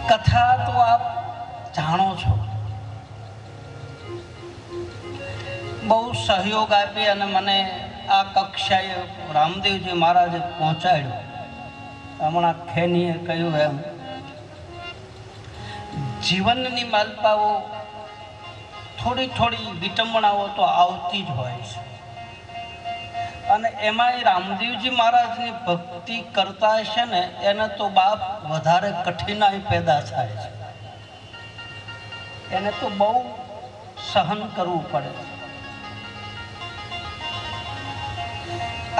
કથા તો આપ જાણો છો, બહુ સહયોગ આપી અને મને આ કક્ષાએ રામદેવજી મહારાજે પહોંચાડ્યો. હમણાં ખેનીએ કહ્યું એમ જીવનની માલપાઓ થોડી થોડી વિટંબણાઓ તો આવતી જ હોય છે, અને એમાંય રામદેવજી મહારાજની ભક્તિ કરતા હશે ને એને તો બાપ વધારે કઠિનાઈ પેદા થાય છે, એને તો બહુ સહન કરવું પડે.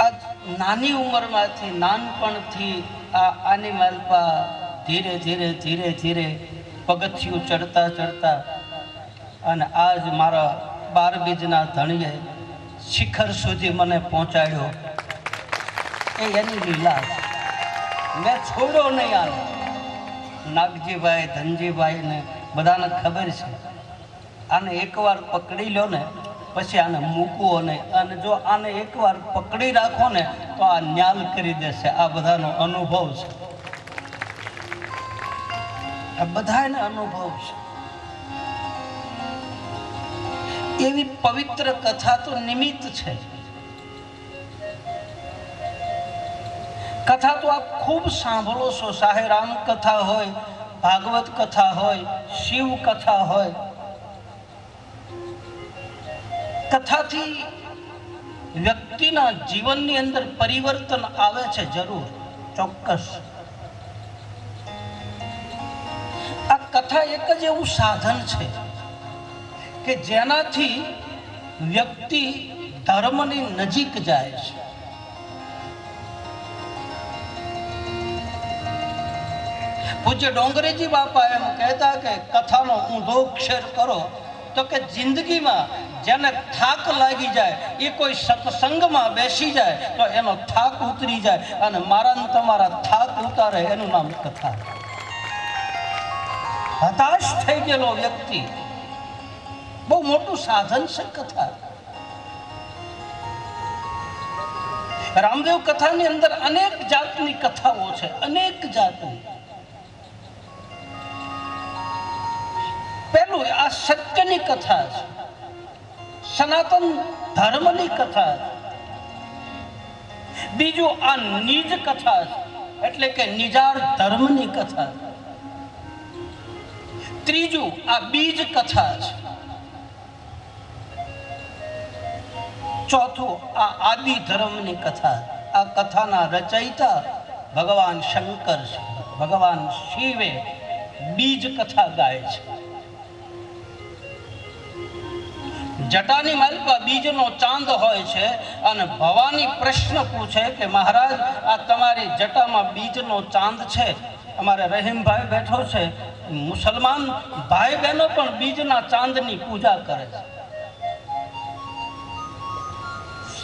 આ નાની ઉંમરમાંથી નાનપણથી આની માલપા ધીરે ધીરે ધીરે ધીરે પગથિયું ચડતા ચડતા અને આજ મારા 12 બીજના ધણીએ શિખર સુધી મને પહોંચાડ્યો. એ એની લીલા છે, મેં છોડ્યો નહીં આને. નાગજીભાઈ, ધનજીભાઈ ને બધાને ખબર છે, આને એકવાર પકડી લો ને પછી આને મૂકવો નહીં, અને જો આને એકવાર પકડી રાખો ને તો આ ન્યાલ કરી દેશે. આ બધાનો અનુભવ છે, આ બધાને અનુભવ છે. એવી પવિત્ર કથા તો નિમિત્ત છે. કથા તો આપ ખૂબ સાંભળો છો, સાહે રામ કથા હોય, ભાગવત કથા હોય, શિવ કથા હોય. કથાથી વ્યક્તિના જીવનની અંદર પરિવર્તન આવે છે, જરૂર, ચોક્કસ. આ કથા એક જ એવું સાધન છે કે જેનાથી વ્યક્તિ ધર્મની નજીક જાય છે. પૂજ્ય ડોંગરેજી બાપા એમ કહેતા કે કથાનો ઊંધો ક્ષેર કરો તો કે જિંદગીમાં જેને થાક લાગી જાય એ કોઈ સત્સંગમાં બેસી જાય તો એનો થાક ઉતરી જાય, અને મારા ને તમારા થાક ઉતારે એનું નામ કથા. હતાશ થઈ ગયેલો વ્યક્તિ, બહુ મોટું સાધન છે કથા. રામદેવ કથાની અંદર અનેક જાતની કથાઓ છે, અનેક જાતની. પહેલું આ સત્યની કથા છે, સનાતન ધર્મની કથા છે. બીજું આ નિજ કથા છે, એટલે કે નિજાર ધર્મની કથા છે. ત્રીજું આ બીજ કથા છે. ચોથું આ આદિ ધર્મની કથા. આ કથાના રચયિતા ભગવાન શંકર છે. ભગવાન શિવે બીજ કથા ગાય છે. જટાની માલપા બીજનો ચાંદ હોય છે, અને ભવાની પ્રશ્ન પૂછે કે મહારાજ આ તમારી જટામાં બીજનો ચાંદ છે. અમારે રહીમભાઈ બેઠો છે, મુસલમાન ભાઈ બહેનો પણ બીજના ચાંદની પૂજા કરે છે.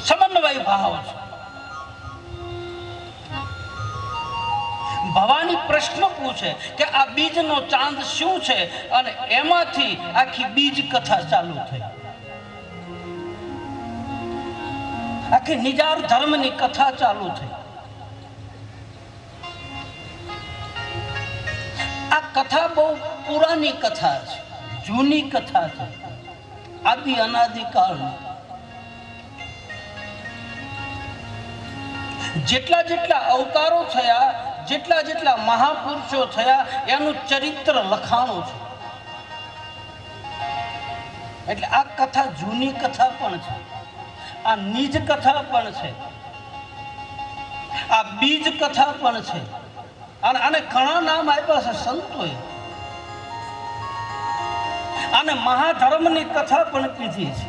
સમન્વય ભાવ છે. ભવાની પ્રશ્ન પૂછે કે આ બીજનો ચાંદ શું છે, અને એમાંથી આખી બીજ કથા ચાલુ થઈ. આખી નિજાર ધર્મની કથા ચાલુ થઈ. આ કથા બહુ પુરાની કથા છે, જૂની કથા છે, આદિ અનાદિકાળની. જેટલા જેટલા અવતારો થયા, જેટલા જેટલા મહાપુરુષો થયા, એનું ચરિત્ર લખાણું છે. એટલે આ કથા જૂની કથા પણ છે, આ નિજ કથા પણ છે, આ બીજ કથા પણ છે. અને આને ઘણા નામ આપ્યા છે સંતોએ. આને મહાધર્મની કથા પણ કીધી છે,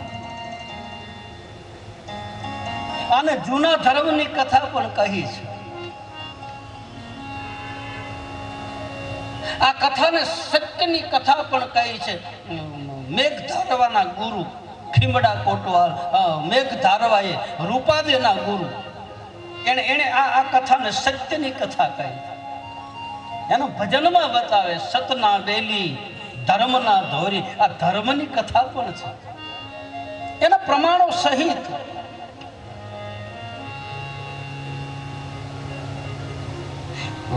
આને જૂના ધર્મની કથા પણ કહી છે. આ કથાને સત્યની કથા પણ કહી છે. મેઘ ધારવાના ગુરુ ખીમડા કોટવાલ, મેઘ ધારવાએ રૂપાદેના ગુરુ, એને આ કથાને સત્યની કથા કહી. એનો ભજનમાં બતાવે સતના બેલી ધર્મના ધોરી. આ ધર્મની કથા પણ છે, એના પ્રમાણો સહિત.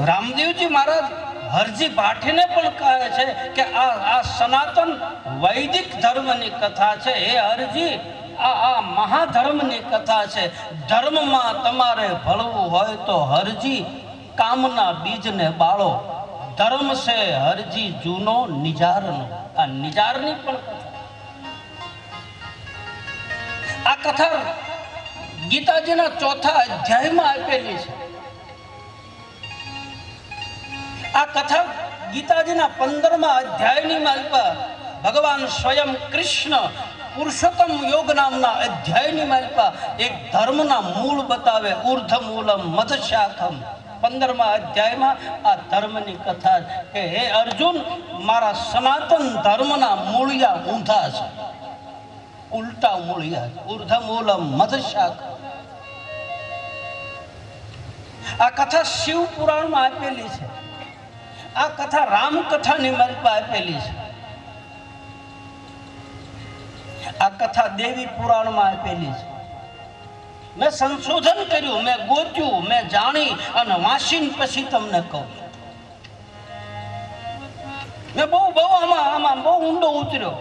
રામદેવજી મહારાજ હરજી ભાટીને પણ કહે છે કે આ સનાતન વૈદિક ધર્મની કથા છે. હે હરજી, આ મહાધર્મની કથા છે. ધર્મમાં તમારે ભળવું હોય તો હરજી કામના બીજને બાળો. ધર્મ છે હરજી જૂનો નિજારનો. આ નિજારની પણ કથા, આ કથા ગીતાજીના 4થા અધ્યાયમાં આપેલી છે. આ કથા ગીતાજીના 15મા અધ્યાયની માલપા ભગવાન સ્વયં કૃષ્ણ પુરુષોત્તમ યોગ નામના અધ્યાયની માલપા એક ધર્મના મૂળ બતાવે. ઉર્ધ મૂલમ મધ શાખમ. 15મા અધ્યાયમાં આ ધર્મની કથા કે હે અર્જુન, મારા સનાતન ધર્મના મૂળિયા ઊંધા છે, ઉલટા મૂળિયા છે. ઉર્ધ મૂલમ મધ શાખમ. આ કથા શિવ પુરાણમાં આપેલી છે. આ કથા રામકથાની માલપા આપેલી છે. આ કથા દેવી પુરાણમાં આપેલી છે. મેં સંશોધન કર્યું, મેં ગોત્યું, મેં જાણી અને વાંચીને પછી તમને કહું. મેં બહુ આમાં બહુ ઊંડો ઉતર્યો.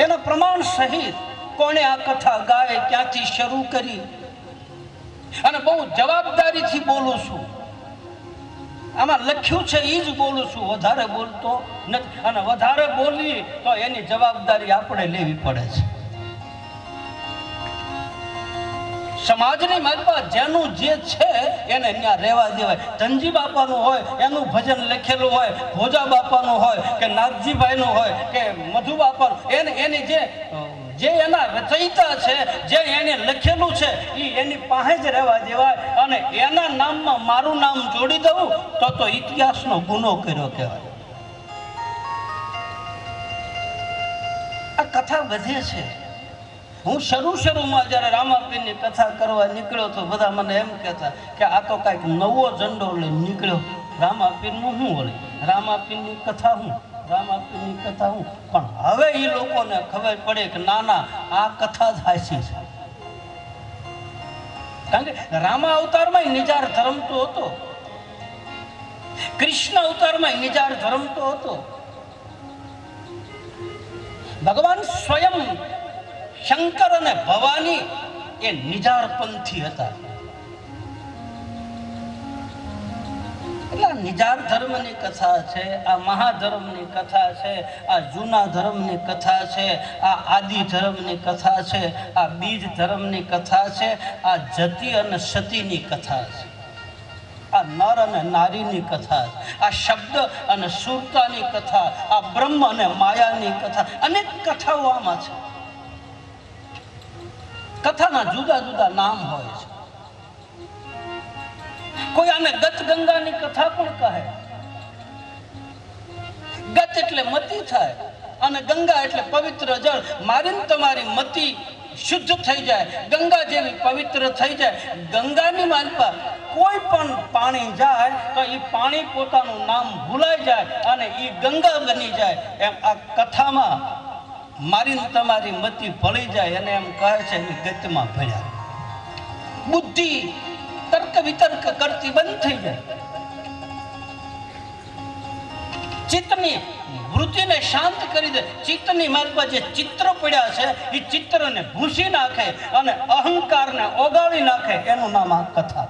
એના પ્રમાણ સહિત કોણે આ કથા ગાય, ક્યાંથી શરૂ કરી, અને બહુ જવાબદારીથી બોલું છું. આમાં લખ્યું છે એ જ બોલું છું, વધારે બોલતો નથી. અને વધારે બોલી તો એની જવાબદારી આપણે લેવી પડે છે. સમાજની માલપા જેનું જે છે એને ત્યાં રહેવા દેવાય. ધનજી બાપાનું હોય એનું ભજન લખેલું હોય, ભોજા બાપાનું હોય કે નાથજીભાઈનું હોય કે મધુ બાપાનું, એની જે એના રચયિતા છે, જે એને લખેલું છે એની પાસે જ રહેવા દેવાય. અને એના નામમાં મારું નામ જોડી દઉં તો ઇતિહાસનો ગુનો કર્યો કહેવાય. આ કથા વધે છે. હું શરૂમાં જ્યારે રામાપીરની કથા કરવા નીકળ્યો તો બધા મને એમ કહેતા કે આ તો કાંઈક નવો ઝંડો લઈને નીકળ્યો. રામાપીરનું શું વળી, રામાપીરની કથા હું, રામાપીરની કથા હું. પણ હવે એ લોકોને ખબર પડે કે ના, આ કથા જ હાચી છે. કારણ કે રામા અવતારમાં નિજાર ધર્મ તો હતો, કૃષ્ણ અવતારમાં નિજાર ધર્મ તો હતો. ભગવાન સ્વયં શંકર અને ભવાની એ નિજાર પંથી હતા. એટલે નિજાર ધર્મની કથા છે, આ મહાધર્મની કથા છે, આ જૂના ધર્મની કથા છે, આ આદિ ધર્મની કથા છે, આ બીજ ધર્મની કથા છે, આ જતી અને સતીની કથા છે, આ નર અને નારીની કથા છે, આ શબ્દ અને સુરતાની કથા, આ બ્રહ્મ અને માયાની કથા. અનેક કથાઓ આમાં છે. કથાના જુદા જુદા નામ હોય છે. કોઈ આને ગત ગંગાની કથા પણ કહે. ગત એટલે મતિ થાય અને ગંગા એટલે પવિત્ર જળ. મારીને તમારી મતિ શુદ્ધ થઈ જાય, ગંગા જેવી પવિત્ર થઈ જાય. ગંગાની માલપા કોઈ પણ પાણી જાય તો એ પાણી પોતાનું નામ ભૂલાઈ જાય અને એ ગંગા બની જાય. એમ આ કથામાં મારીને તમારી મતિ ભળી જાય અને એમ કહે છે કે ગતમાં ભળ્યા. બુદ્ધિ તર્ક વિતર્ક કરતી બંધ થઈ જાય. ચિત્તની વૃત્તિને શાંત કરી દે. ચિત્તની માલપા જે ચિત્ર પડ્યા છે એ ચિત્રને ભૂસી નાખે અને અહંકારને ઓગાળી નાખે. એનું નામ આ કથા.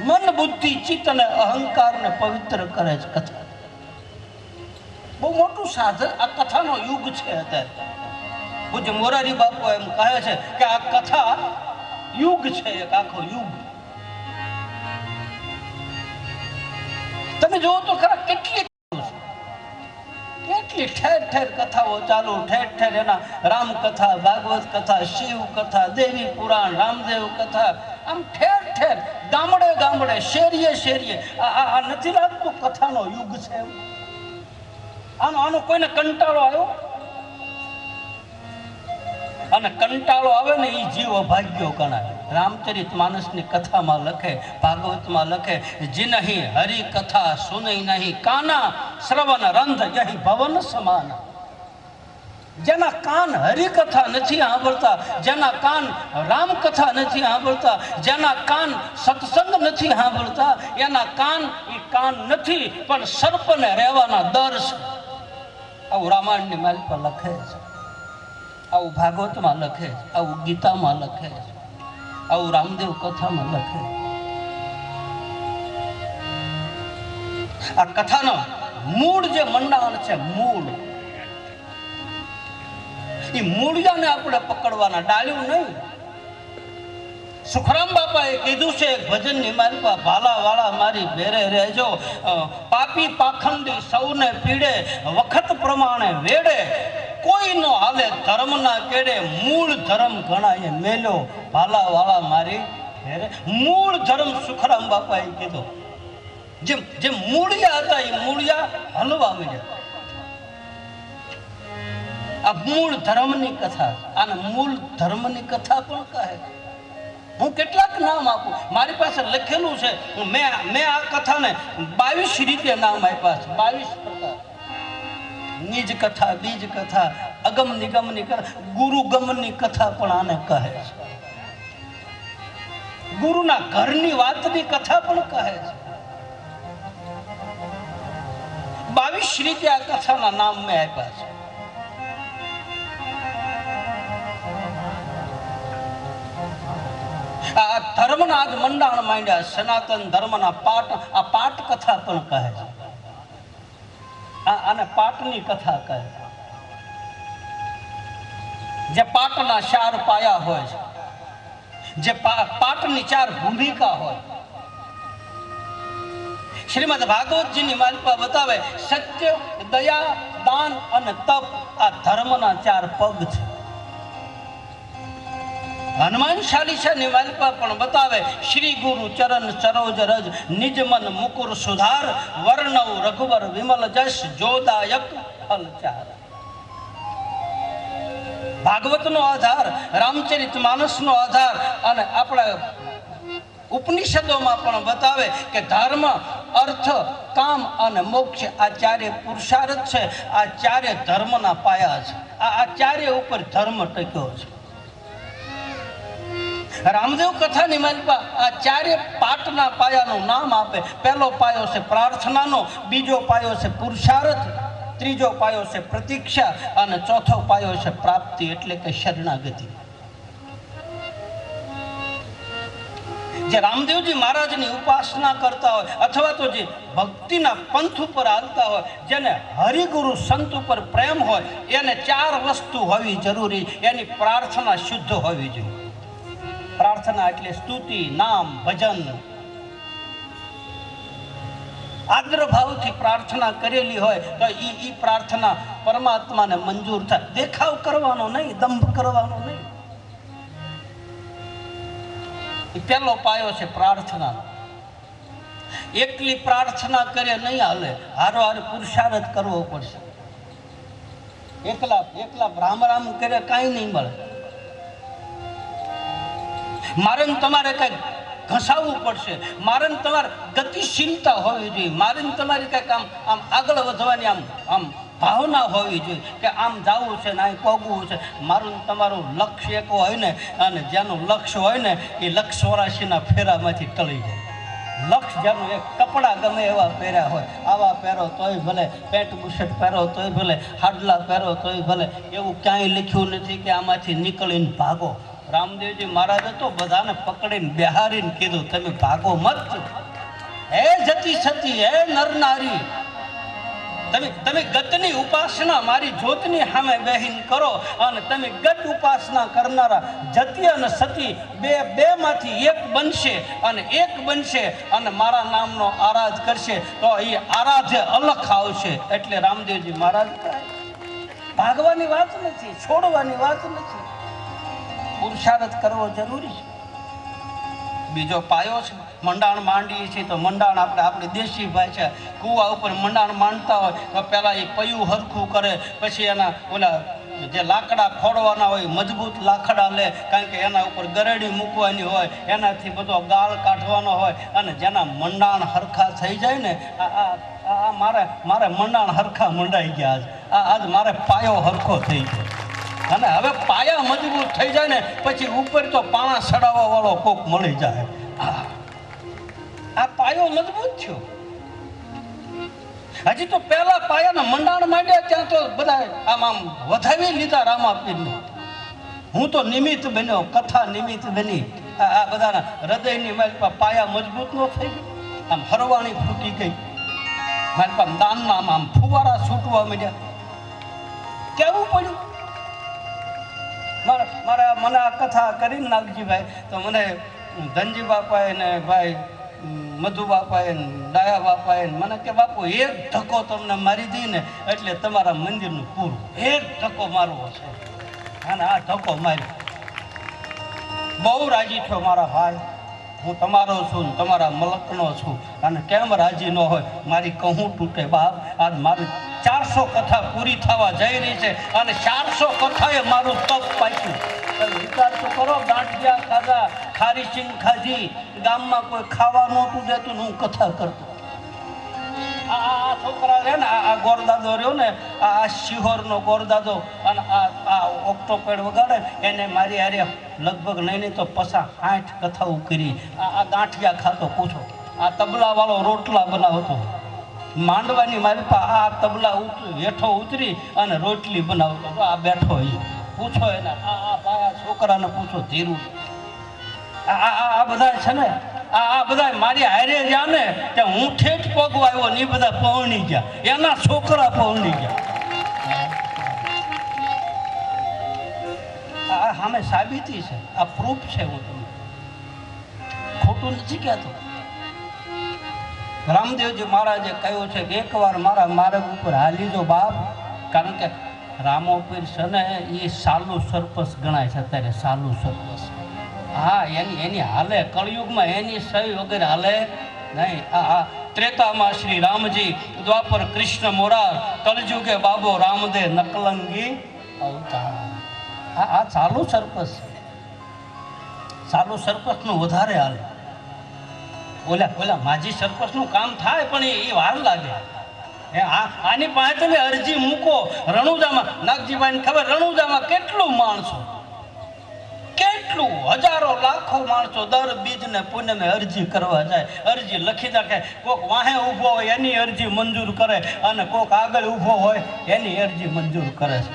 મન બુદ્ધિ ચિત્ત અને અહંકારને પવિત્ર કરે છે કથા. બહુ મોટું સાધન આ કથાનો યુગ છે અત્યારે. પૂજ્ય મોરારી બાપુ એમ કહે છે કે આ કથા યુગ છે, એક આખો યુગ. તમે જુઓ તો ખરા કેટલી ઠેર ઠેર કથાઓ ચાલુ, ઠેર ઠેર એના રામ કથા, ભાગવત કથા, શિવ કથા, દેવી પુરાણ, રામદેવ કથા, આમ ઠેર ઠેર ગામડે ગામડે, શેરીએ શેરીએ. આ નથી લાગતું કથાનો યુગ છે? આનો કોઈને કંટાળો આવ્યો? અને કંટાળો આવે ને એ જીવ અભાગ્યો ગણાય. રામચરિત માનસની કથામાં લખે, ભાગવતમાં લખે, જીનહી હરિ કથા સુનઈ નહીં કાના, શ્રવણ રંધ યહી ભવન સમાન. જેના કાન હરિકથા નથી સાંભળતા, જેના કાન રામકથા નથી સાંભળતા, જેના કાન સત્સંગ નથી સાંભળતા, એના કાન એ કાન નથી પણ સર્પને રહેવાના દર છે. આવું રામાયણની માલિકા લખે છે, આવું ભાગવતમાં લખે છે, આવું ગીતામાં લખે છે, આવું રામદેવ કથામાં લખે. આ કથાનો મૂળ જે મંડાણ છે, મૂળ એ મૂળિયાને આપણે પકડવાના, ડાળ્યું નહીં. સુખરામ બાપાએ કીધું છે ભજનની માલિકા, ભાલા વાળા મારી ભેરે રહેજો, પાપી પાખંડી સૌને પીડે, વખત પ્રમાણે વેડે, કોઈનો હાલે ધર્મના કેડે, મૂળ ધર્મ ગણાય મેલ્યો, ભાલા વાળા મારી ભેરે. મૂળ ધર્મ સુખરામ બાપાએ કીધો. જે મૂળિયા હતા એ મૂળિયા હલવા મળ્યા. આ મૂળ ધર્મની કથા, આને મૂળ ધર્મની કથા પણ કહે. હું કેટલાક નામ આપું, મારી પાસે લખેલું છે. મેં આ કથાને 22 રીતે નામ આપ્યા છે, 22 પ્રકાર. નિજ કથા, બીજ કથા, અગમ નિગમની કથા, ગુરુગમની કથા પણ આને કહે છે. ગુરુના ઘરની વાતની કથા પણ કહે છે. 22 રીતે આ કથાના નામ મેં આપ્યા છે. આ ધર્મના આજ મંડાણ માંડ્યા, સનાતન ધર્મના પાઠ, આ પાઠ કથા પણ કહે છે. આને પાઠની કથા કહે છે. જે પાઠના 4 પાયા હોય છે, જે પાઠની 4 ભૂમિકા હોય. શ્રીમદ ભાગવતજીની માલિકા બતાવે, સત્ય, દયા, દાન અને તપ આ ધર્મના 4 પગ છે. હનુમાન ચાલીસાની માલિકા પણ બતાવે, શ્રી ગુરુ ચરણ સરોજ રજ, નિજ મન મુકુર સુધાર, વર્ણવ રઘુવર વિમલ જશ, જોદાયક ફલચાર. ભાગવતનો આધાર, રામચરિતમાનસનો આધાર, અને આપણા ઉપનિષદોમાં પણ બતાવે કે ધર્મ, અર્થ, કામ અને મોક્ષ આ 4 પુરુષાર્થ છે. આ 4 ધર્મના પાયા છે. આ 4 ઉપર ધર્મ ટક્યો છે. રામદેવ કથાની માલિકા આ 4 પાઠના પાયાનું નામ આપે. પહેલો પાયો છે પ્રાર્થનાનો, બીજો પાયો છે પુરુષાર્થ, ત્રીજો પાયો છે પ્રતીક્ષા, અને ચોથો પાયો છે પ્રાપ્તિ એટલે કે શરણાગતિ. જે રામદેવજી મહારાજની ઉપાસના કરતા હોય, અથવા તો જે ભક્તિના પંથ ઉપર હાલતા હોય, જેને હરિગુરુ સંત ઉપર પ્રેમ હોય, એને 4 વસ્તુ હોવી જરૂરી. એની પ્રાર્થના શુદ્ધ હોવી જોઈએ. પ્રાર્થના એટલે સ્તુતિ, નામ, ભજન. આદ્ર ભાવથી પ્રાર્થના કરેલી હોય તો ઈ પ્રાર્થના પરમાત્માને મંજૂર થાય. દેખાવ કરવાનો નહીં, દંભ કરવાનો નહીં. પહેલો પાયો છે પ્રાર્થના. એકલી પ્રાર્થના કરે નહીં હાલે, હારો પુરુષાર્થ કરવો પડશે. એકલા રામ રામ કરે કાંઈ નહીં મળે. મારે તમારે કંઈક ઘસાવવું પડશે. મારે તમારે ગતિશીલતા હોવી જોઈએ. મારે તમારી કંઈક આમ આગળ વધવાની આમ ભાવના હોવી જોઈએ કે આમ જવું છે ને અહીં પહોંચવું છે. મારું તમારું લક્ષ્ય એક હોય ને, અને જેનું લક્ષ્ય હોય ને એ લક્ષ્ય 84ના ફેરામાંથી ટળી જાય. લક્ષ્ય જેનું, એક કપડાં ગમે એવા પહેર્યા હોય, આવા પહેરો તોય ભલે, પેન્ટ બુશર્ટ પહેરો તોય ભલે, હાડલા પહેરો તોય ભલે, એવું ક્યાંય લખ્યું નથી કે આમાંથી નીકળીને ભાગો. રામદેવજી મહારાજે તો બધાને પકડીને બેહારીને કીધું, તમે ભાગો મત. હે જતી સતી, હે નર નારી, તમે ગતની ઉપાસના મારી જ્યોતની સામે બેહીને કરો, અને તમે ગત ઉપાસના કરનારા જતી અને સતી બે માંથી એક બનશે, અને એક બનશે અને મારા નામનો આરાધ કરશે તો એ આરાધે અલખ આવશે. એટલે રામદેવજી મહારાજ ભાગવાની વાત નથી, છોડવાની વાત નથી. પુરુષાર્થ કરવો જરૂરી છે. બીજો પાયો છે મંડાણ માંડીએ છીએ તો મંડાણ આપણી દેશી ભાષા, કુવા ઉપર મંડાણ માંડતા હોય તો પહેલાં એ પૈયું હરખું કરે, પછી એના ઓલા જે લાકડા ખોડવાના હોય મજબૂત લાકડા લે, કારણ કે એના ઉપર ગરેડી મૂકવાની હોય, એનાથી બધો ગાળ કાઢવાનો હોય. અને જેના મંડાણ હરખા થઈ જાય ને, મારે મંડાણ હરખા મંડાઈ ગયા. આજ મારે પાયો હરખો થઈ ગયો. અને હવે પાયા મજબૂત થઈ જાય ને પછી ઉપર તો પાણા સડાવવા વાળો કોક મળી જાય. આ પાયો મજબૂત થયો. હજી તો પહેલા પાયાના મંડાણ માંડ્યા ત્યાં તો બધા આમ વધાવી લીધા રામાપીરને. હું તો નિમિત્ત બન્યો, કથા નિમિત્ત બની. આ બધાના હૃદયની મારી પાસે પાયા મજબૂત ન થઈ ગઈ. આમ હરવાણી ફૂટી ગઈ મારી પાસે. દાનમાં આમ ફુવારા છૂટવા માંડ્યા. કેવું પડ્યું મને આ કથા કરીને નાગજીભાઈ તો મને ધનજી બાપાએ ને ભાઈ મધુ બાપાએ ડાયા બાપાએ મને કે બાપુ એક ધક્કો તમને મારી દઈ ને એટલે તમારા મંદિરનું પૂરું. એક ધક્કો મારવો છે. અને આ ધક્કો માર્યો. બહુ રાજી થયો મારા ભાઈ. હું તમારો છું, તમારા મલકનો છું. અને કેમ રાજી ન હોય? મારી કહું તૂટે બાપ. આજ મારી 400 કથા પૂરી થવા જઈ રહી છે અને 400 કથાએ મારું તપ પાક્યું. વિચાર તો કરો, ગાંઠિયા ખાધા, ખારી સિંગ ખાધી, ગામમાં કોઈ ખાવા નહોતું દેતું, હું કથા કરતો. આ છોકરા રહે ને, આ ગોરદાદો રહ્યો ને, આ શિહોરનો ગોરદાદો, અને આ ઓક્ટોપેડ વગાડે એને મારી હારે લગભગ નહીં તો 50-60 કથાઓ કરી. આ ગાંઠિયા ખાતો પૂછો. આ તબલા વાળો રોટલા બનાવતો. માંડવાની મારી પાસે આ તબલા હેઠો ઉતરી અને રોટલી બનાવતો. આ બેઠો એ પૂછો એના. આ બાયા છોકરાને પૂછો ધીરું. આ બધા છે ને, આ બધા મારી હારે ગયા ને ત્યાં હું ઠેઠ પગવા આવ્યો ને એ બધા પહોંચી ગયા. એના છોકરા પહોંચી ગયા. આ સામે સાબિતી છે, આ પ્રૂફ છે. હું તમને ખોટું નથી કહેતો. રામદેવજી મહારાજે કહ્યું છે કે એકવાર મારા માર્ગ ઉપર હાલી જો બાપ. કારણ કે રામોપીર છે ને એ સાલું સરપસ ગણાય છે અત્યારે. સાલું સરપસ, હા, એની હાલે કળયુગમાં એની સહી વગેરે હાલે નહીં. આ ત્રેતામાં શ્રી રામજી, દ્વાપર કૃષ્ણ મોરાર, કલયુગે બાબો રામદેવ નકલંગી અવતાર. આ ચાલુ સરપસ છે. ચાલુ સરપસનું વધારે હાલે. ઓલા માજી સરપસનું કામ થાય પણ એ વાર લાગે. આની પાસે તમે અરજી મૂકો. રણુજામાં નાગજીભાઈને ખબર, રણુજામાં કેટલું માણસો, કેટલું હજારો લાખો માણસો દર બીજ ને પુણ્યમે અરજી કરવા જાય. અરજી લખી નાખે. કોક વાહે ઊભો હોય એની અરજી મંજૂર કરે અને કોક આગળ ઊભો હોય એની અરજી મંજૂર કરે છે.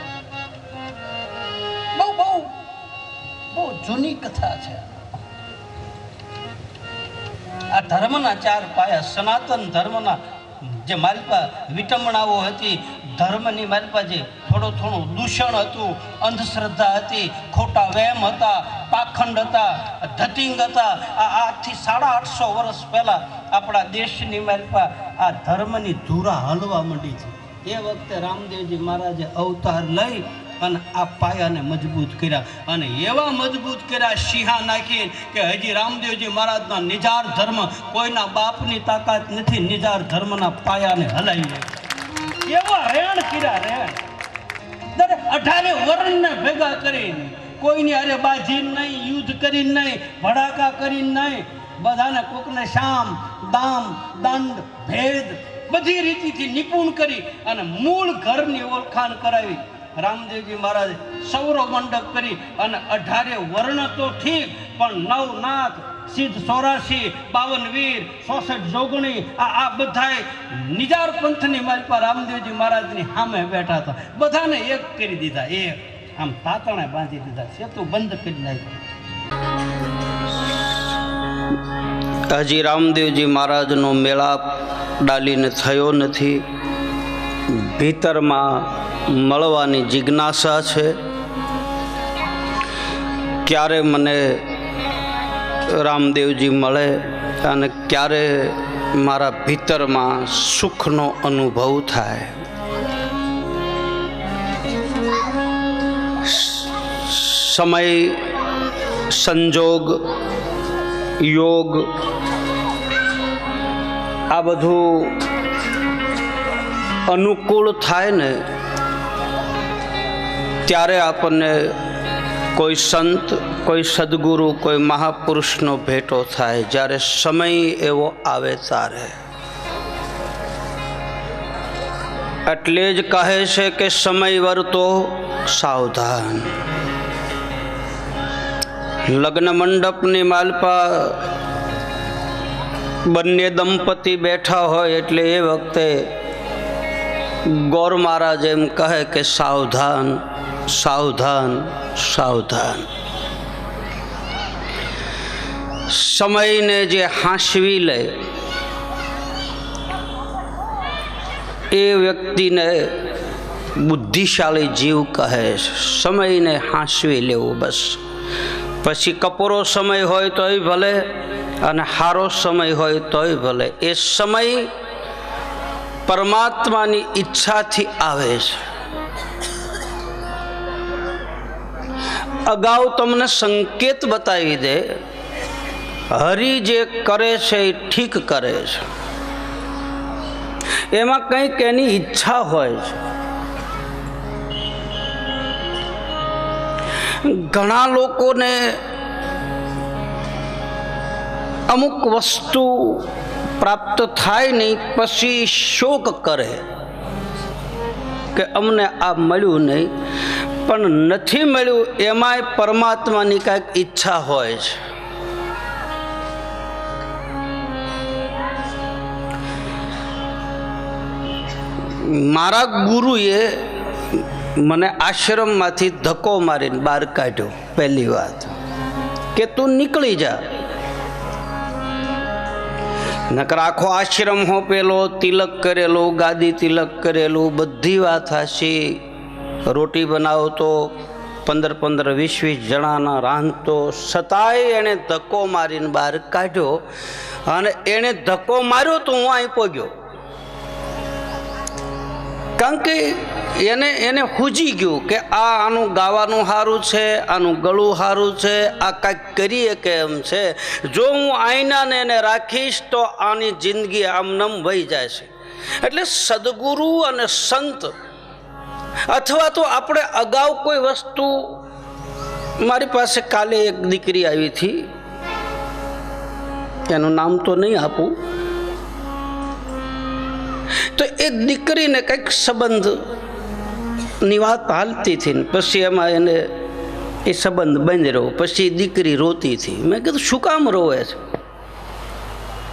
બહુ બહુ બહુ જૂની કથા છે. આ ધર્મના 4 પાયા, સનાતન ધર્મના જે મારી પાસે વિટંબણાઓ હતી, ધર્મની મારી પાસે જે થોડું દૂષણ હતું, અંધશ્રદ્ધા હતી, ખોટા વહેમ હતા, પાખંડ હતા, ધતિંગ હતા. આજથી 850 વર્ષ પહેલાં આપણા દેશની મારી પાસે આ ધર્મની ધૂરા હલવા માંડી છે. એ વખતે રામદેવજી મહારાજે અવતાર લઈ અને આ પાયાને મજબૂત કર્યા. અને એવા મજબૂત કર્યા સિંહા નાખીને કે હજી રામદેવજી મહારાજના નિજાર ધર્મ કોઈના બાપની તાકાત નથી નિજાર ધર્મના પાયાને હલાવી. એવા રેણ કર્યા, રેણ. દરેક 18 વર્ણને ભેગા કરીને, કોઈની અરે બાજી નહીં, યુદ્ધ કરીને નહીં, ભડાકા કરીને નહીં, બધાને કોકને શામ, દામ, દંડ, ભેદ બધી રીતિથી નિપુણ કરી અને મૂળ ઘરની ઓળખાણ કરાવી. રામદેવજી મહારાજ સૌરવ મંડપ કરી અને 18 વર્ણ તો ઠીક પણ 9 નાથ, સિદ્ધ 84, 52 વીર, 64 જોગણી, આ બધાએ નિજાર પંથની મારી પર રામદેવજી મહારાજની સામે બેઠા હતા. બધાને એક કરી દીધા. એક આમ તાતણે બાંધી દીધા. સેતુ બંધ કરી નાખ્યો. હજી રામદેવજી મહારાજનો મેળાપ ડાલીને થયો નથી. ભીતરમાં મળવાની જિજ્ઞાસા છે. ક્યારે મને રામદેવજી મળે અને ક્યારે મારા ભીતરમાં સુખનો અનુભવ થાય. સમય, સંજોગ, યોગ આ બધું અનુકૂળ થાય ને ત્યારે આપણને કોઈ સંત, કોઈ સદગુરુ, કોઈ મહાપુરુષનો ભેટો થાય. જ્યારે સમય એવો આવે ત્યારે એટલે જ કહે છે કે સમય વર્તો સાવધાન. લગ્ન મંડપની માલપા બંને દંપતી બેઠા હોય એટલે એ વખતે ગોર મહારાજ એમ કહે કે સાવધાન સાવધાન સાવધાન. સમયને જે હાંસવી લે એ વ્યક્તિને બુદ્ધિશાળી જીવ કહે છે. સમયને હાંસવી લેવું બસ. પછી કપરો સમય હોય તોય ભલે અને સારો સમય હોય તોય ભલે, એ સમય પરમાત્માની ઈચ્છાથી આવે છે. અગાઉ તમને સંકેત બતાવી દે, હરિ જે કરે છે એ ઠીક કરે છે, એમાં કંઈક એની ઈચ્છા હોય છે. ઘણા લોકોને અમુક વસ્તુ પ્રાપ્ત થાય નહીં પછી શોક કરે કે અમને આ મળ્યું નહીં, પણ નથી મળ્યું એમાંય પરમાત્માની કાંઈક ઈચ્છા હોય છે. મારા ગુરુએ મને આશ્રમમાંથી ધક્કો મારીને બહાર કાઢ્યો. પહેલી વાત કે તું નીકળી જા, નકર આખો આશ્રમ હો પેલો તિલક કરેલો, ગાદી તિલક કરેલું, બધી વાત હાશી. રોટી બનાવતો, 15-15, 20-20 જણાના રાંધતો, છતાંય એણે ધક્કો મારીને બહાર કાઢ્યો. અને એણે ધક્કો માર્યો તો હું અહીં પહોંચ્યો, કારણ કે એને ખૂજી ગયું કે આનું ગાવાનું સારું છે, આનું ગળું સારું છે, આ કાંઈક કરીએ કે એમ છે. જો હું આઈનાને એને રાખીશ તો આની જિંદગી આમનમ વહી જાય છે. એટલે સદગુરુ અને સંત અથવા તો આપણે અગાઉ કોઈ વસ્તુ, મારી પાસે કાલે એક દીકરી આવી હતી, એનું નામ તો નહીં આપું, તો એ દીકરીને કંઈક સંબંધની વાત હાલતી હતી ને પછી એમાં એને એ સંબંધ બંધ રહ્યો. પછી દીકરી રોતી હતી. મેં કીધું શું કામ રોવે છે?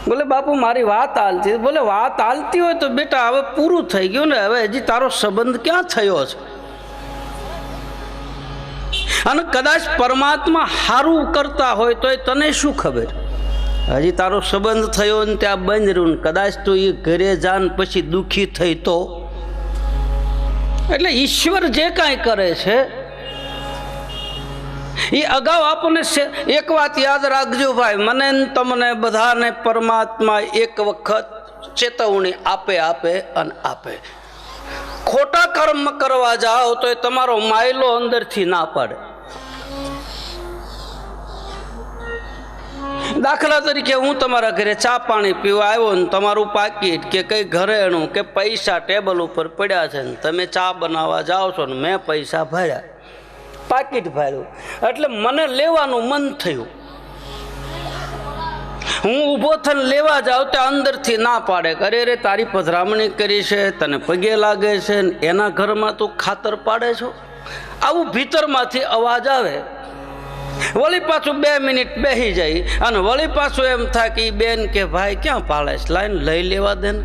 બોલે બાપુ મારી વાત હાલતી. બોલે વાત હાલતી હોય તો બેટા હવે પૂરું થઈ ગયું ને, હવે હજી તારો સંબંધ ક્યાં થયો છે? અને કદાચ પરમાત્મા સારું કરતા હોય તો એ તને શું ખબર? હજી તારો સંબંધ થયો ને ત્યાં બંધ રહ્યું ને, કદાચ તો એ ઘરે જાન પછી દુઃખી થઈ તો. એટલે ઈશ્વર જે કાંઈ કરે છે એ અગાઉ આપણને એક વાત યાદ રાખજો ભાઈ, મને તમને બધાને પરમાત્મા એક વખત ચેતવણી આપે અને આપે. ખોટા કર્મ કરવા જાઓ તો એ તમારો માયલો અંદરથી ના પાડે. દાખલા તરીકે હું તમારા ઘરે ચા પાણી પીવા આવ્યો ને તમારું પાકીટ કે કઈ ઘરેણું કે પૈસા ટેબલ ઉપર પડ્યા છે ને તમે ચા બનાવવા જાઓ છો ને મેં પૈસા ભર્યા, પાકીટ ભર્યું, એટલે મને લેવાનું મન થયું. હું ઊભો થઈને લેવા જાઉં તો અંદરથી ના પાડે, અરે રે તારી પધરામણી કરી છે, તને પગે લાગે છે ને એના ઘરમાં તું ખાતર પાડે છો. આવું ભીતરમાંથી અવાજ આવે. વળી પાછું 2 મિનિટ બેસી જાય અને વળી પાછું એમ થાય કે બેન કે ભાઈ ક્યાં પાડે છે, લાઈન લઈ લેવા દે ને.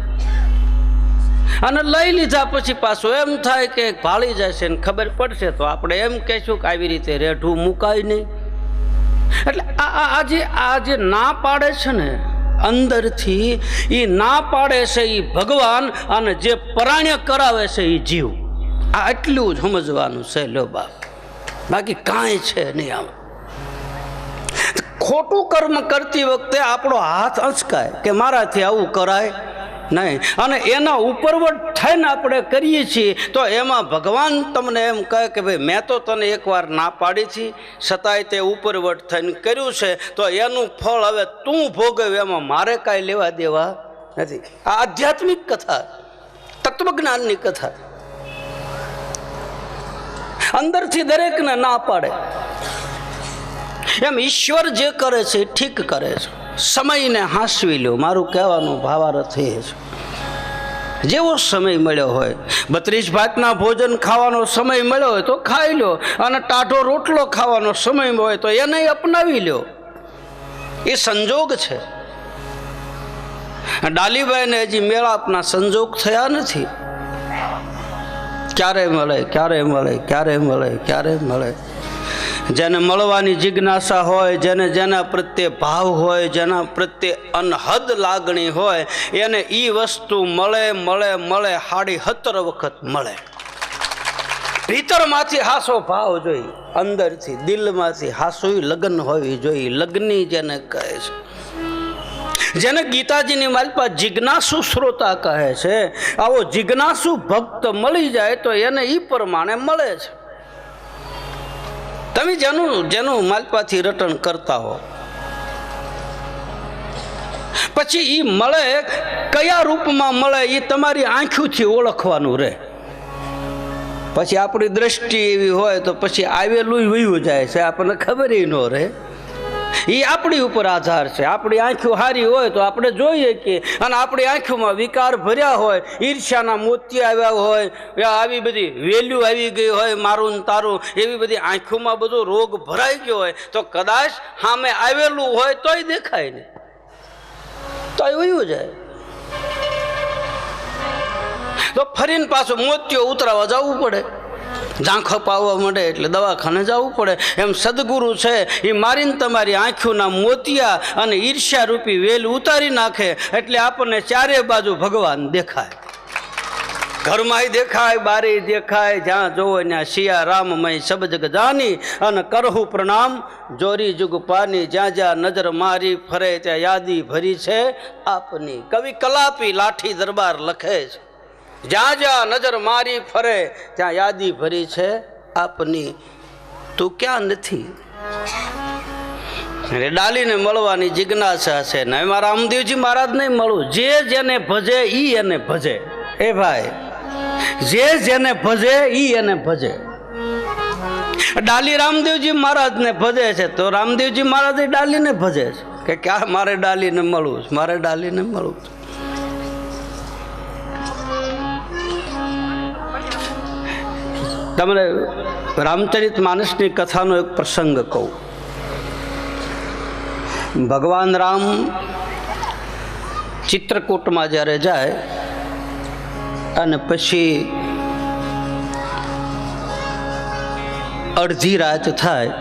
અને લઈ લીધા પછી પાછું એમ થાય કે ભાળી જશે ને ખબર પડશે તો આપણે એમ કહેશું કે આવી રીતે રેઢું મુકાય નહીં. એટલે આ જે ના પાડે છે ને અંદરથી, એ ના પાડે છે એ ભગવાન અને જે પરાણ્ય કરાવે છે એ જીવ. આ એટલું જ સમજવાનું છે લો બાપ, બાકી કાંઈ છે નહીં. આમ ખોટું કર્મ કરતી વખતે આપણો હાથ અચકાય કે મારાથી આવું કરાય નહીં, અને એના ઉપરવટ થઈને આપણે કરીએ છીએ તો એમાં ભગવાન તમને એમ કહે કે ભાઈ મેં તો તને એકવાર ના પાડી હતી છતાંય તે ઉપરવટ થઈને કર્યું છે તો એનું ફળ હવે તું ભોગવ, એમાં મારે કાંઈ લેવા દેવા નથી. આ આધ્યાત્મિક કથા, તત્વજ્ઞાનની કથા. અંદરથી દરેકને ના પાડે. એમ ઈશ્વર જે કરે છે એ ઠીક કરે છે. સમયને હાંસવી લો, મારું કહેવાનું ભાવાર્થ એ છે. જેવો સમય મળ્યો હોય, 32 ભાતના ભોજન ખાવાનો સમય મળ્યો હોય તો ખાઈ લો, અને ટાઢો રોટલો ખાવાનો સમય હોય તો એને અપનાવી લો. એ સંજોગ છે. ડાલીબાઈને હજી મેળાપના સંજોગ થયા નથી. ક્યારે મળે, ક્યારે મળે, ક્યારે મળે, ક્યારે મળે. જેને મળવાની જિજ્ઞાસા હોય, જેના પ્રત્યે ભાવ હોય, જેના પ્રત્યે અનહદ લાગણી હોય, એને એ વસ્તુ મળે મળે મળે 17 વખત મળે. ભીતરમાંથી હાસો ભાવ જોઈ, અંદરથી દિલમાંથી હાસું લગ્ન હોવી જોઈએ. લગ્ની જેને કહે છે, જેને ગીતાજીની માલપા જિજ્ઞાસુ શ્રોતા કહે છે. આવો જિજ્ઞાસુ ભક્ત મળી જાય તો એને એ પ્રમાણે મળે છે. તમે જેનું માલપાથી રટણ કરતા હો, પછી એ મળે, કયા રૂપમાં મળે એ તમારી આંખોથી ઓળખવાનું રહે. પછી આપણી દ્રષ્ટિ એવી હોય તો પછી આવેલું વયું જાય છે, આપણને ખબર ન રહે. એ આપણી ઉપર આધાર છે. આપણી આંખો સારી હોય તો આપણે જોઈએ કે, અને આપણી આંખોમાં વિકાર ભર્યા હોય, ઈર્ષ્યાના મોતિયા આવ્યા હોય, આવી બધી વેલ્યુ આવી ગઈ હોય, મારું ને તારું, એવી બધી આંખોમાં બધો રોગ ભરાઈ ગયો હોય તો કદાચ સામે આવેલું હોય તોય દેખાય નહીં, તોય વયું જાય. તો ફરીને પાછું મોતિયો ઉતરાવા જવું પડે, ઝાંખો પાવવા માંડે એટલે દવાખાને જવું પડે. એમ સદગુરુ છે એ મારીને તમારી આંખોના મોતિયા અને ઈર્ષ્યા રૂપી વેલ ઉતારી નાખે એટલે આપણને ચારે બાજુ ભગવાન દેખાય. ઘરમાંય દેખાય, બારે દેખાય, જ્યાં જોવો ત્યાં શિયા રામમય સબ જગ જાની, અને કરહું પ્રણામ જોરી જુગ પાની, જ્યાં જ્યાં નજર મારી ફરે ત્યાં યાદી ભરી છે આપની. કવિ કલાપી લાઠી દરબાર લખે છે, જ્યાં જ્યાં નજર મારી ફરે ત્યાં યાદી ભરી છે આપની. તું ક્યાં નથી? ડાલીને મળવાની જિજ્ઞાસા છે ને એમાં રામદેવજી મહારાજ નહીં મળવું. જેને ભજે ઈ એને ભજે. એ ભાઈ, જેને ભજે ઈ એને ભજે. ડાલી રામદેવજી મહારાજને ભજે છે તો રામદેવજી મહારાજ ડાલીને ભજે છે કે ક્યાં મારે ડાલીને મળવું છે, મારે ડાલીને મળવું છે. તમને રામચરિત માનસની કથાનો એક પ્રસંગ કહું. ભગવાન રામ ચિત્રકૂટમાં જ્યારે જાય અને પછી અડધી રાત થાય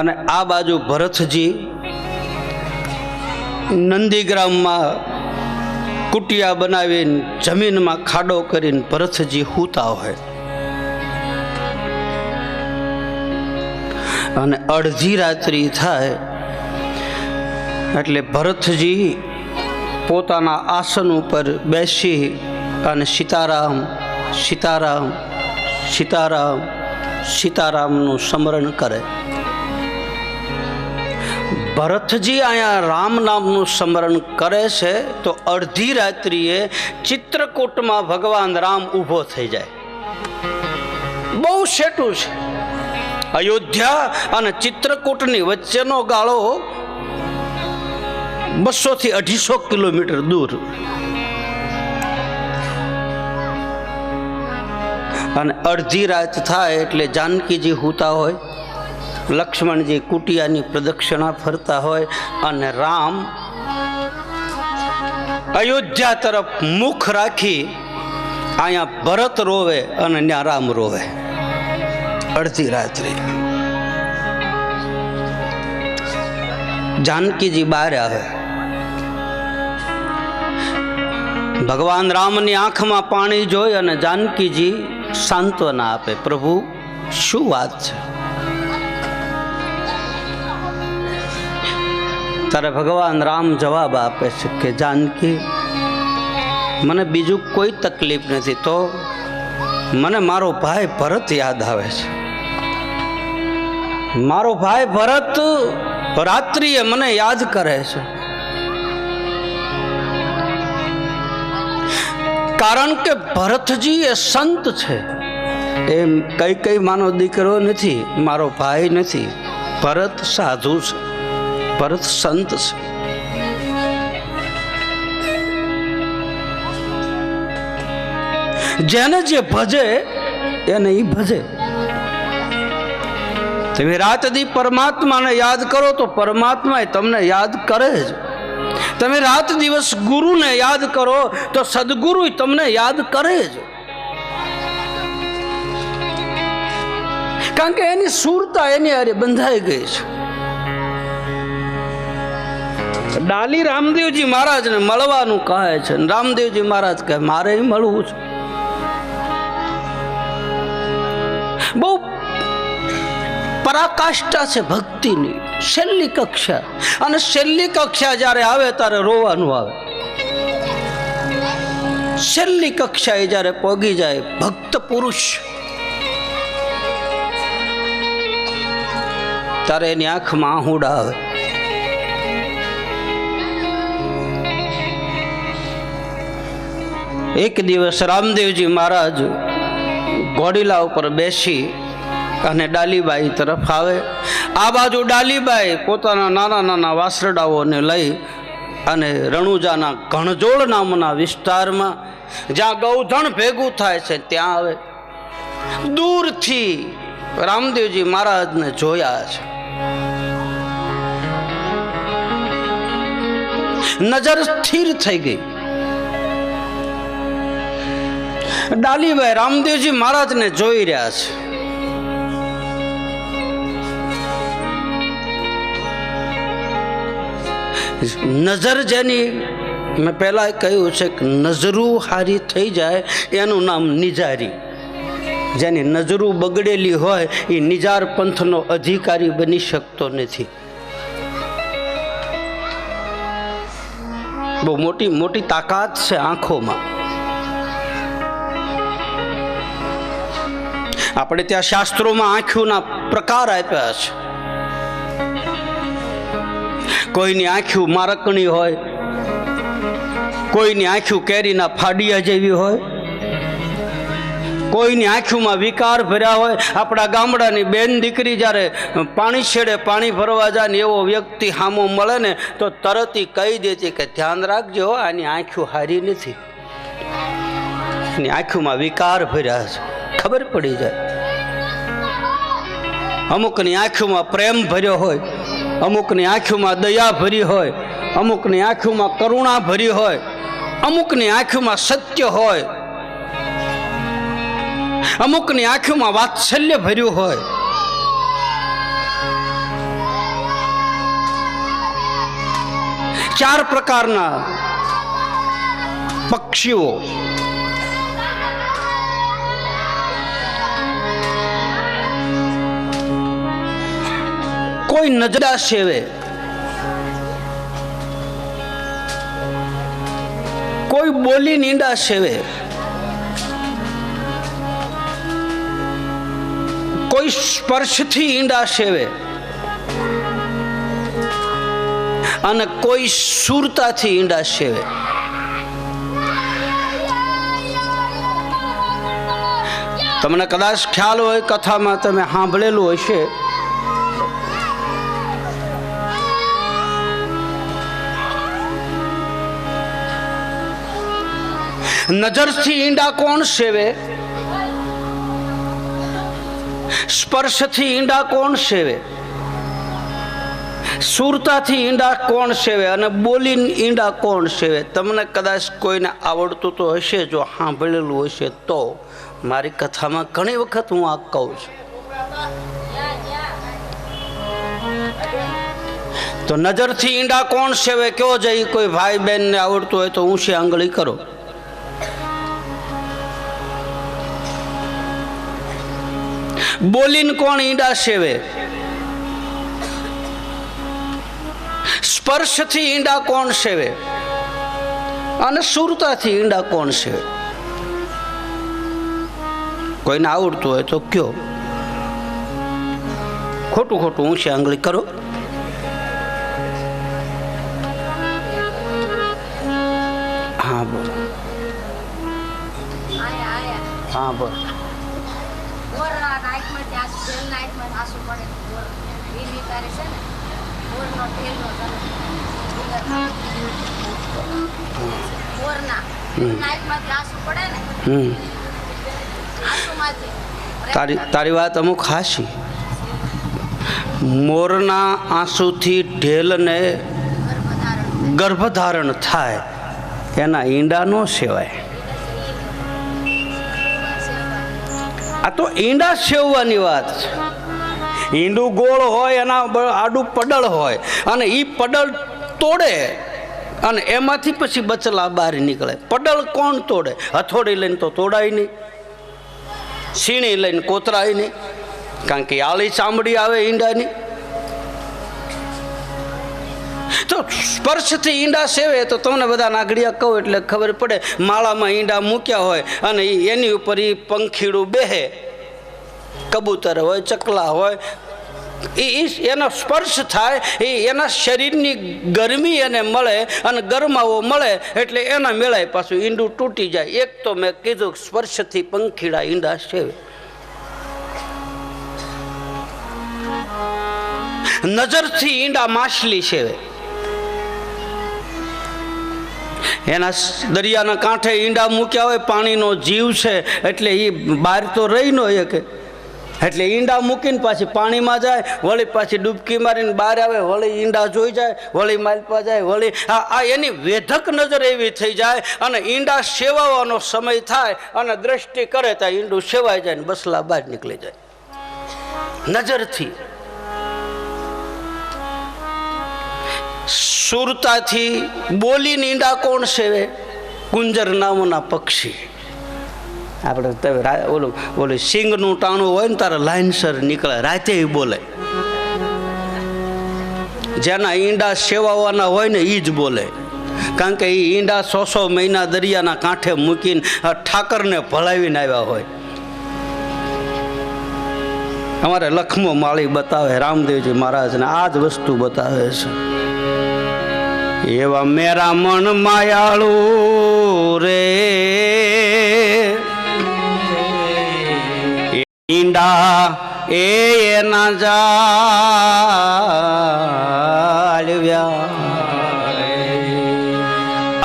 અને આ બાજુ ભરતજી નંદીગ્રામમાં કુટિયા બનાવીને જમીનમાં ખાડો કરીને ભરતજી સૂતા હોય, અને અડધી રાત્રિ થાય એટલે ભરતજી પોતાના આસન ઉપર બેસી અને સીતારામ સીતારામ સીતારામ સીતારામનું સ્મરણ કરે. ભરતજી અહીંયા રામ નામનું સ્મરણ કરે છે તો અડધી રાત્રિએ ચિત્રકૂટમાં ભગવાન રામ ઊભો થઈ જાય. બહુ સેટું છે. અયોધ્યા અને ચિત્રકૂટની વચ્ચેનો ગાળો 200 થી 250 કિલોમીટર દૂર. અને અડધી રાત થાય એટલે જાનકીજી સૂતા હોય, લક્ષ્મણજી કુટિયાની પ્રદક્ષિણા ફરતા હોય, અને રામ અયોધ્યા તરફ મુખ રાખી અહીંયા ભરત રોવે અને ત્યાં રામ રોવે. અડધી રાત્રે જાનકીજી બહાર આવે. ભગવાન રામની આંખમાં પાણી જોઈ અને જાનકીજી સાંત્વના આપે, પ્રભુ શું વાત છે? ત્યારે ભગવાન રામ જવાબ આપે છે કે જાનકી, મને બીજું કોઈ તકલીફ નથી, તો મને મારો ભાઈ ભરત યાદ આવે છે. મારો ભાઈ ભરત રાત્રિએ મને યાદ કરે છે, કારણ કે ભરતજી એ સંત છે. એમ કઈ માનો દીકરો નથી, મારો ભાઈ નથી. ભરત સાધુ છે, ભરત સંત છે. જેને જે ભજે એને ઈ ભજે. તમે રાત દી પરમાત્માને યાદ કરો તો પરમાત્મા તમને યાદ કરે જ. તમે રાત દિવસ ગુરુને યાદ કરો તો સદગુરુ તમને યાદ કરે જ. કારણ કે એની સુરતા એની હારે બંધાઈ ગઈ છે. ડાલી રામદેવજી મહારાજને મળવાનું કહે છે. રામદેવજી મહારાજ કહે મારે મળવું છે. બહુ પરાકાષ્ઠા છે ભક્તિની, છેલ્લી કક્ષા. અને છેલ્લી કક્ષા જ્યારે આવે ત્યારે રોવાનું આવે. છેલ્લી કક્ષા એ જ્યારે પોગી જાય ભક્ત પુરુષ, ત્યારે એની આંખમાં આહુડા આવે. એક દિવસ રામદેવજી મહારાજ ઘોડીલા ઉપર બેસી અને ડાલીબાઈ તરફ આવે. આ બાજુ ડાલીબાઈ પોતાના નાના નાના વાસરડાઓને લઈ અને રણુજાના ઘણજોળ નામના વિસ્તારમાં જ્યાં ગૌધણ ભેગું થાય છે ત્યાં આવે. દૂરથી રામદેવજી મહારાજને જોયા છે. નજર સ્થિર થઈ ગઈ. ડાલીબાઈ રામદેવજી મહારાજને જોઈ રહ્યા છે. નજર જેની મેં પહેલા કહ્યું છે કે નજરું હારી થઈ જાય એનું નામ નિજારી. જેની નજરું બગડેલી હોય એ નિજાર પંથનો અધિકારી બની શકતો નથી. બહુ મોટી મોટી તાકાત છે આંખોમાં. આપણે ત્યાં શાસ્ત્રોમાં આંખોના પ્રકાર આપ્યા છે. કોઈની આંખો મારકણી હોય, કોઈની આંખો કેરીના ફાડિયા જેવી હોય, કોઈની આંખોમાં વિકાર ભર્યા હોય. આપણા ગામડાની બેન દીકરી જ્યારે પાણી છેડે પાણી ભરવા જાય ને એવો વ્યક્તિ સામો મળે ને તો તરત કહી દેતી કે ધ્યાન રાખજો આની આંખો હારી નથી, એની આંખોમાં વિકાર ભર્યા છે. ખબર પડી જાય. અમુકની આંખોમાં પ્રેમ ભર્યો હોય, અમુકની આંખોમાં દયા ભરી હોય, અમુકની આંખોમાં કરુણા ભરી હોય, અમુકની આંખોમાં સત્ય હોય, અમુકની આંખોમાં વાત્સલ્ય ભર્યું હોય. ચાર પ્રકારના પક્ષીઓ કોઈ નજરા સેવે, કોઈ બોલી નીંડા સેવે, કોઈ સ્પર્શથી ઈંડા સેવે અને કોઈ સુરતાથી ઈંડા સેવે. તમને કદાચ ખ્યાલ હોય, કથામાં તમે સાંભળેલું હશે, નજરથી ઈંડા કોણ સેવે, સ્પર્શથી ઈંડા કોણ સેવે, સુરતાથી ઈંડા કોણ સેવે અને બોલીને ઈંડા કોણ સેવે. તમને કદાચ કોઈને આવડતું તો હશે, જો સાંભળેલું હશે તો. મારી કથામાં ઘણી વખત હું આ કહું છું. તો નજરથી ઈંડા કોણ સેવે કયો જઈ કોઈ ભાઈ બહેન ને આવડતું હોય તો ઊંચી આંગળી કરો. બોલીને કોણ ઈંડા સેવે, સ્પર્શથી ઈંડા કોણ સેવે અને સુરતાથી ઈંડા કોણ સેવે. કોઈને આવડતું હોય તો કયો. ખોટું ખોટું ઊંચી આંગળી કરો. હા બોલો. હા બોલો. તારી વાત અમુક હાશી. મોરના આંસુથી ઢેલને ગર્ભધારણ થાય, એના ઈંડા ન સેવાય. આ તો ઈંડા સેવવાની વાત છે. ઈંડું ગોળ હોય, એના આડું પડળ હોય, અને એ પડળ તોડે અને એમાંથી પછી બચલા બહાર નીકળે. પડળ કોણ તોડે? હથોડી લઈને તો તોડાય નહીં, સીણી લઈને કોતરાય નહીં, કારણ કે આળી ચામડી આવે ઈંડાની. તો સ્પર્શથી ઈંડા સેવે તો તમને બધા નાગડિયા કહો એટલે ખબર પડે. માળામાં ઈંડા મૂક્યા હોય અને એની ઉપર એ પંખીડું બેહે, કબૂતર હોય, ચકલા હોય, એનો સ્પર્શ થાય, એ એના શરીરની ગરમી એને મળે અને ગરમાવો મળે એટલે એના મેળાય પાછું ઈંડું તૂટી જાય. એક તો મેં કીધું સ્પર્શથી પંખીડા ઈંડા સેવે. નજરથી ઈંડા માછલી સેવે. એના દરિયાના કાંઠે ઈંડા મૂક્યા હોય, પાણીનો જીવ છે એટલે એ બહાર તો રહી ન શકે, એટલે ઈંડા મૂકીને પાછી પાણીમાં જાય, વળી પાછી ડૂબકી મારીને બહાર આવે, વળી ઈંડા જોઈ જાય, વળી માલપા જાય, વળી આ એની વેધક નજર એવી થઈ જાય. અને ઈંડા સેવાવાનો સમય થાય અને દ્રષ્ટિ કરે ત્યાં ઈંડું સેવાઈ જાય ને બસલા બહાર નીકળી જાય નજરથી. સુરતાથી બોલીને ઈંડા કોણ સેવે? કુંજર નામના પક્ષી. આપણે ઓલું સિંગનું ટાણું હોય ને તારે લાઈનસર નીકળે, રાતે બોલે. જેના ઈંડા સેવાવાના હોય ને એ જ બોલે, કારણ કે એ ઈંડા 100 મહિના દરિયાના કાંઠે મૂકીને ઠાકરને ભલાવીને આવ્યા હોય. અમારે લખમો માળી બતાવે, રામદેવજી મહારાજને આ જ વસ્તુ બતાવે છે. એવા મેરા મન માયાળુ રે, ઈંડા એના જાળવ્યા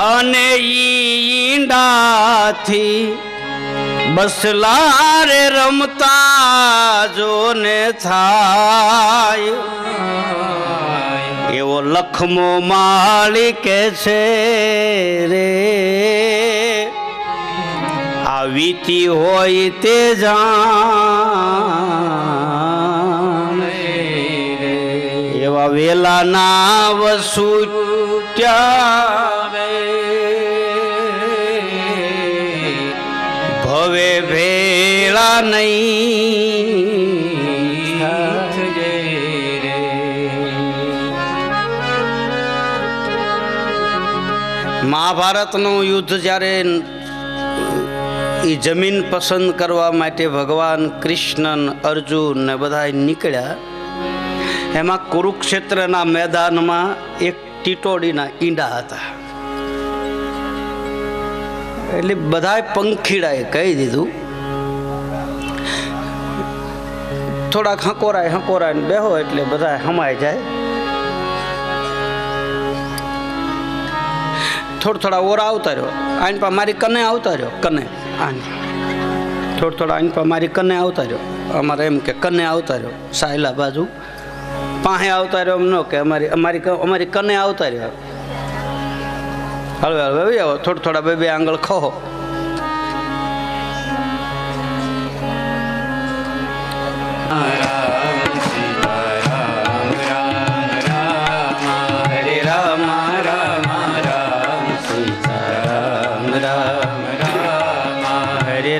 અને ઈંડાથી બસલા રે રમતા જોને થાય. એવો લખમો માળી કે છે રે, આ વીતી હોય તે જાણે. એવા વેલાના વસુટ્યા ભવે ભેળા નહીં. મહાભારતનું યુદ્ધ જ્યારે એ જમીન પસંદ કરવા માટે ભગવાન કૃષ્ણ, અર્જુન ને બધા નીકળ્યા, એમાં કુરુક્ષેત્રના મેદાનમાં એક ટીટોડીના ઈંડા હતા. એટલે બધા પંખીડાએ કહી દીધું, થોડાક હંકોરાય ને બેહો એટલે બધા હમાઈ જાય. થોડા ઓરા આવતા રહ્યો, આઈન પા મારી કને આવતા રહ્યો, કને થોડા આઈન પા મારી કને આવતા રહ્યો. અમારે એમ કે કને આવતા રહ્યો, સાયલા બાજુ પાસે આવતા રહ્યો, એમ ન કે અમારી કને આવતા રહ્યો. હળવે હળવે આવો, થોડા બે આંગળ ખો.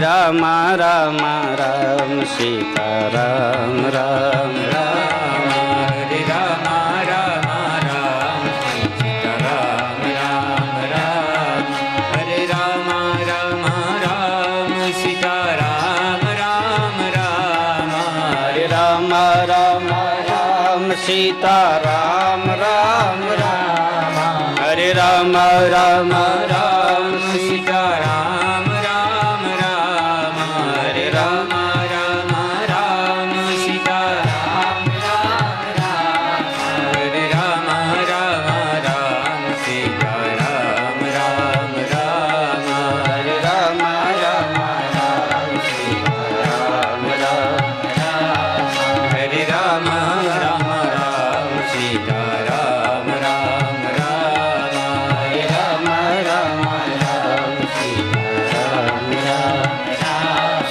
રામ રામ રામ સીતારામ રામ રામ હરે રામ રામ રામ સીતારામ રામ રામ હરે રામ રામ રામ સીતારામ રામ રામ હરે રામ રામ રામ સીતારામ રામ રામ હરે રામ રામ રામ સીતારામ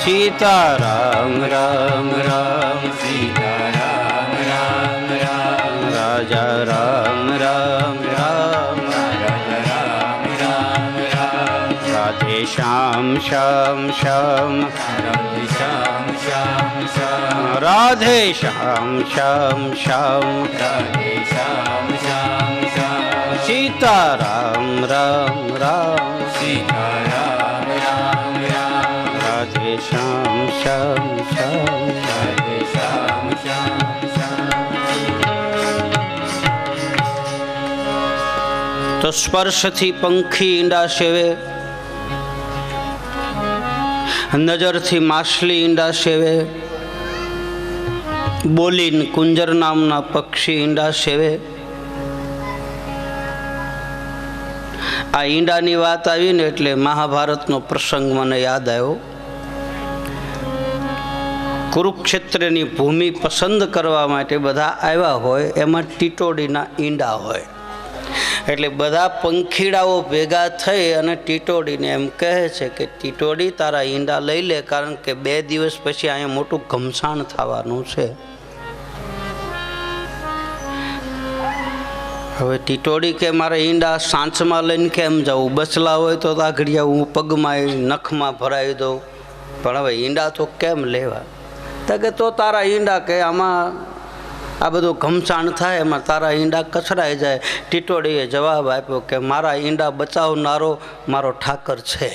સીતારામ રામ રામ સીતારામ રામ રામ રાજા રામ રામ રામ રાજા રામ રામ રામ રાધે શ્યામ શ્યામ શ્યામ રાધે શ્યામ શ્યામ શ્યામ રાધે શ્યામ શ્યામ શ્યામ રાધે શ્યામ શ્યામ શ્યામ સીતારામ રામ રામ સીતારામ રામ રામ રાધે શ્યામ શ્યામ શ્યામ રાધે શ્યામ શ્યામ શ્યામ તો સ્પર્શથી પંખી ઈંડા સેવે, નજરથી માછલી ઈંડા સેવે, બોલીને કુંજર નામના પક્ષી ઈંડા સેવે. આ ઈંડાની વાત આવી ને એટલે મહાભારતનો પ્રસંગ મને યાદ આવ્યો. કુરુક્ષેત્રની ભૂમિ પસંદ કરવા માટે બધા આવ્યા હોય, એમાં ટીટોડીના ઈંડા હોય. એટલે બધા પંખીડાઓ ભેગા થઈ અને ટીટોડીને એમ કહે છે કે ટીટોડી તારા ઈંડા લઈ લે, કારણ કે 2 દિવસ પછી અહીંયા મોટું ઘમસાણ થવાનું છે. હવે ટીટોડી કે મારે ઈંડા સાંચમાં લઈને કેમ જવું, બચલા હોય તો આગળિયા હું પગમાં નખમાં ભરાવી દઉં, પણ હવે ઈંડા તો કેમ લેવા? તો કે તો તારા ઈંડા કે આમાં આ બધું ઘમસાણ થાય, એમાં તારા ઈંડા કચરાઈ જાય. ટીટોડીએ જવાબ આપ્યો કે મારા ઈંડા બચાવનારો મારો ઠાકર છે.